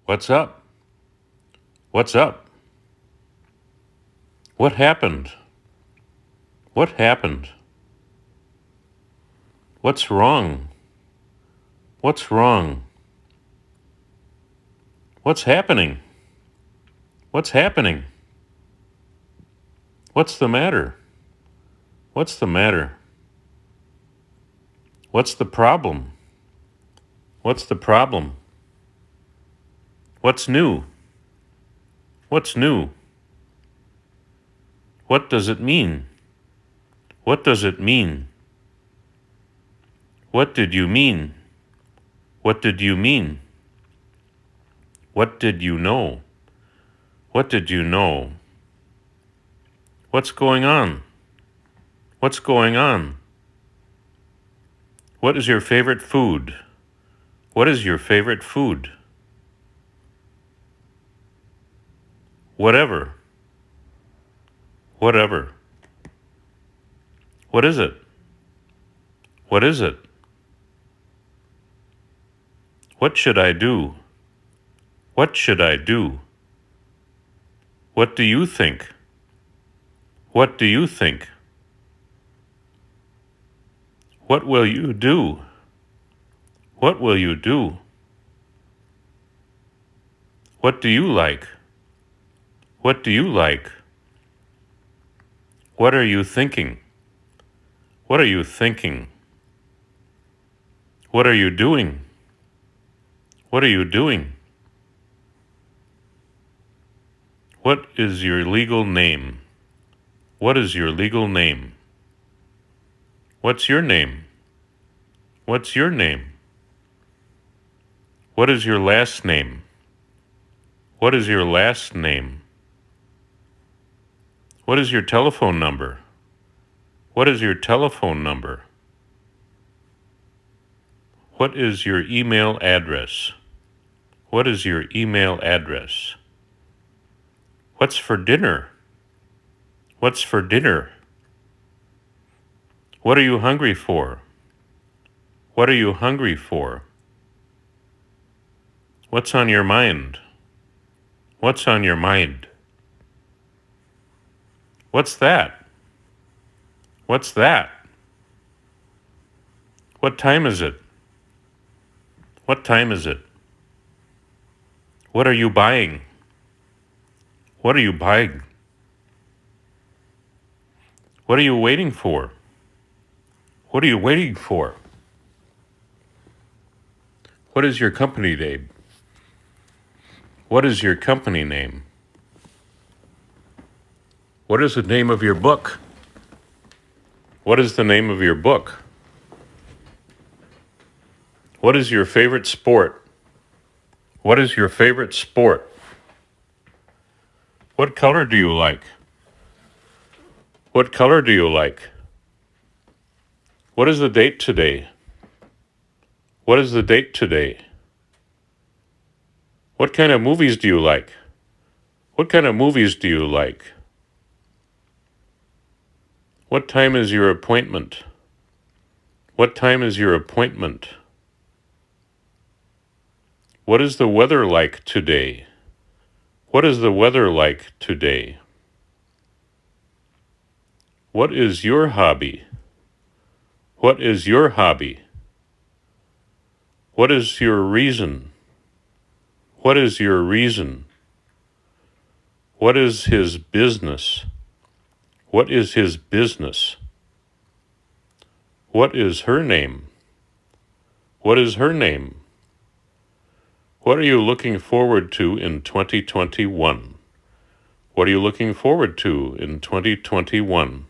What's up? What's up? What happened? What happened? What's wrong? What's wrong? What's happening? What's happening? What's the matter? What's the matter? What's the problem? What's the problem? What's new? What's new? What does it mean? What does it mean? What did you mean? What did you mean? What did you know? What did you know? What's going on? What's going on? What is your favorite food? What is your favorite food? Whatever. Whatever. What is it? What is it? What should I do? What should I do? What do you think? What do you think? What will you do? What will you do? What do you like? What do you like? What are you thinking? What are you thinking? What are you doing? What are you doing? What is your legal name? What is your legal name? What's your name? What's your name? What is your last name? What is your last name? What is your telephone number? What is your telephone number? What is your email address? What is your email address? What's for dinner? What's for dinner? What are you hungry for? What are you hungry for? What's on your mind? What's on your mind? What's that? What's that? What time is it? What time is it? What are you buying? What are you buying? What are you waiting for? What are you waiting for? What is your company name? What is your company name? What is the name of your book? What is the name of your book? What is your favorite sport? What is your favorite sport? What color do you like? What color do you like? What is the date today? What is the date today? What kind of movies do you like? What kind of movies do you like? What time is your appointment? What time is your appointment? What is the weather like today? What is the weather like today? What is your hobby? What is your hobby? What is your reason? What is your reason? What is his business? What is his business? What is her name? What is her name? What are you looking forward to in 2021? What are you looking forward to in 2021?